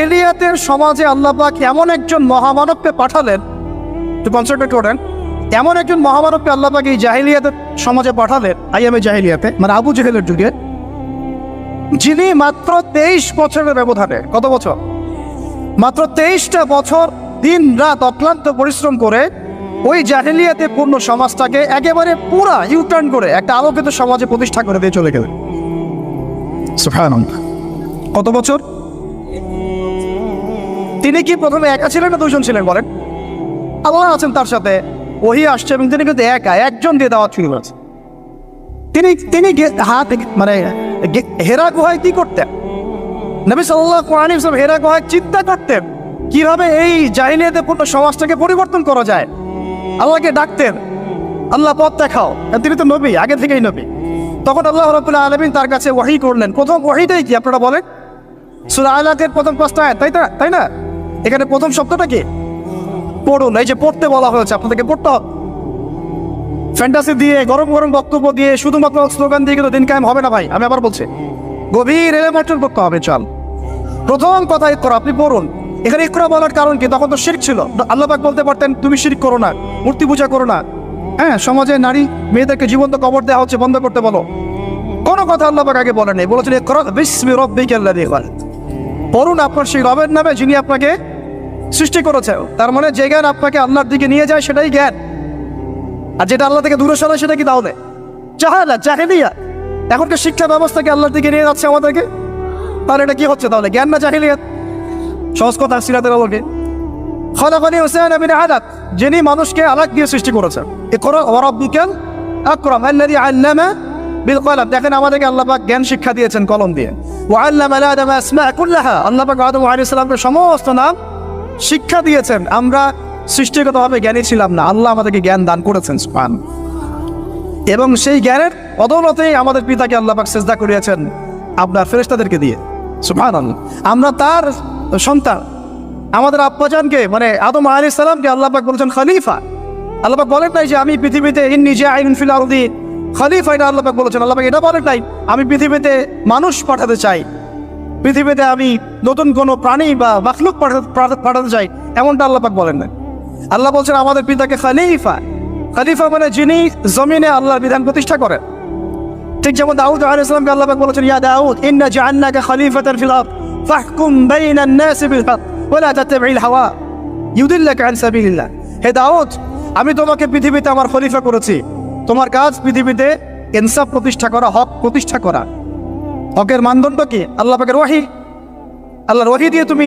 জাহেলিয়াতের সমাজে আল্লাহ পাক এমন একজন মহামানবকে পাঠালেন, একটু কনসেন্ট্রেট করেন, এমন একজন মহামানবকে আল্লাহ পাক এই জাহেলিয়াতের সমাজে পাঠালেন, আইয়ামে জাহেলিয়াতে, মানে আবু জেহেলের যুগে, যিনি মাত্র 23 বছরের ব্যবধানে, কত বছর? মাত্র 23টা বছর দিন রাত অক্লান্ত পরিশ্রম করে ওই জাহেলিয়াতে পূর্ণ সমাজটাকে একেবারে পুরা ইউটার্ন করে একটা আলোকিত সমাজে প্রতিষ্ঠা করে দিয়ে চলে গেলেন। সুবহানাল্লাহ। কত বছর? তিনি কি প্রথমে একা ছিলেন না দুইজন ছিলেন বলেন? আল্লাহ আছেন তার সাথে, ওহী আসছে, এবং তিনি কিন্তু একজন দিয়ে দাওয়াত শুরু করেছেন। তিনি মানে হেরা গুহায় কি করতেন? নবী সাল্লাল্লাহু আলাইহি ওয়াসাল্লাম হেরা গুহায় চিন্তা করতেন কিভাবে এই জাহিলিয়াতে পূর্ণ সমাজটাকে পরিবর্তন করা যায়। আল্লাহকে ডাকতেন, আল্লাহ পথ দেখাও। তিনি তো নবী, আগে থেকেই নবী। তখন আল্লাহ রাব্বুল আলামিন তার কাছে ওহী করলেন। প্রথম ওহীটাই কি আপনারা বলেন? সূরা আলাকের প্রথম 5টা আয়াত, তাই না? এখানে প্রথম শব্দটা কি? পড়ুন। এই যে পড়তে বলা হয়েছে, আপনাদেরকে পড়তে হবে। ফ্যান্টাসি দিয়ে, গরম গরম বক্তব্য দিয়ে, শুধুমাত্র স্লোগান দিয়ে কিন্তু দিন কায়েম হবে না ভাই। আমি আবার বলছি, গভীর এলেম অর্জন করতে হবে। চল, প্রথম কথা ইকরা, আপনি পড়ুন। এখানে ইকরা বলার কারণ কি? তখন তো শিরক ছিল। আল্লাহ পাক বলতে পারতেন তুমি শিরক করো না, মূর্তি পূজা করো না, হ্যাঁ, সমাজে নারী মেয়েদেরকে জীবন্ত কবর দেওয়া হচ্ছে, বন্ধ করতে বলো। কোনো কথা আল্লাহ পাক আগে বলেন নাই, বলেছেন ইকরা বিসমি রাব্বিকাল্লাযী খালাক, পড়ুন আপনার সেই রবের নামে যিনি আপনাকে সৃষ্টি করেছে। তার মানে যে জ্ঞান আপনাকে আল্লাহর দিকে নিয়ে যায় সেটাই জ্ঞান, আর যেটা আল্লাহ থেকে দূরে সরায় সেটা কি তাহলে জাহালাত, জাহেলিয়াত। এখনকার শিক্ষা ব্যবস্থাকে আল্লাহর দিকে নিয়ে যাচ্ছে আমাদেরকে, তাহলে এটা কি হচ্ছে? তাহলে জ্ঞান না জাহেলিয়াত? সহজ কথা, সিরাতের আলোকে খলাকানি হুসাইন বিন আলাক, যিনি মানুষকে আলাক দিয়ে সৃষ্টি করেছেন। ইকরা ওয়া রাব্বুকাল আকরাম আল্লাযী আল্লামা বিল কলম। দেখেন আমাদেরকে আল্লাহ পাক জ্ঞান শিক্ষা দিয়েছেন কলম দিয়ে। ওয়া আল্লামা আদম আসমা কুল্লাহা, আল্লাহ পাক আদম আলাইহিস সালামকে সমস্ত নাম শিক্ষা দিয়েছেন। আমরা সৃষ্টিগতভাবে জ্ঞানী ছিলাম না, আল্লাহ আমাদেরকে জ্ঞান দান করেছেন। সুবহান। এবং সেই জ্ঞানের বদৌলতেই আমাদের পিতাকে আল্লাহ পাক সিজদা করিয়েছেন আপনার ফেরেশতাদেরকে দিয়ে। সুবহানাল্লাহ। আমরা তার সন্তান। আমাদের আব্বাজানকে, মানে আদম আলাইহিস সালামকে আল্লাহ পাক বলেছেন খলিফা। আল্লাহ পাক বলেন নাই যে আমি পৃথিবীতে ইন্নী জাইলুন ফিল আরদি খলিফা, এটা আল্লাহ পাক বলেছেন। আল্লাহ পাক এটা বলেন নাই আমি পৃথিবীতে মানুষ পাঠাতে চাই, পৃথিবীতে আমি নতুন কোনো প্রাণী বা মাখলুক পাঠাতে চাই, এমনটা আল্লাহ পাক বলেন না। আল্লাহ বলছেন আমাদের পিতাকে খলিফা। খলিফা মানে যিনি জমিনে আল্লাহর বিধান প্রতিষ্ঠা করেন। ঠিক যেমন দাউদ আলাইহিস সালামকে আল্লাহ পাক বলেছেন ইয়া দাউদ ইন্না জাআলনাকা খলিফাতান ফিল আরদ ফাহকুম বাইনান নাস বিল হক ওয়া লা তাত্তাবি'ল হাওয়া ইউদিল্লাকা আন সাবিলিল্লাহ। হে দাউদ, আমি তোমাকে পৃথিবীতে আমার খলিফা করেছি, তোমার কাজ পৃথিবীতে ইনসাফ প্রতিষ্ঠা করা, হক প্রতিষ্ঠা করা। হকের মানদণ্ড কি? আল্লাহ পাকের ওহী। আল্লাহর ওহী দিয়ে তুমি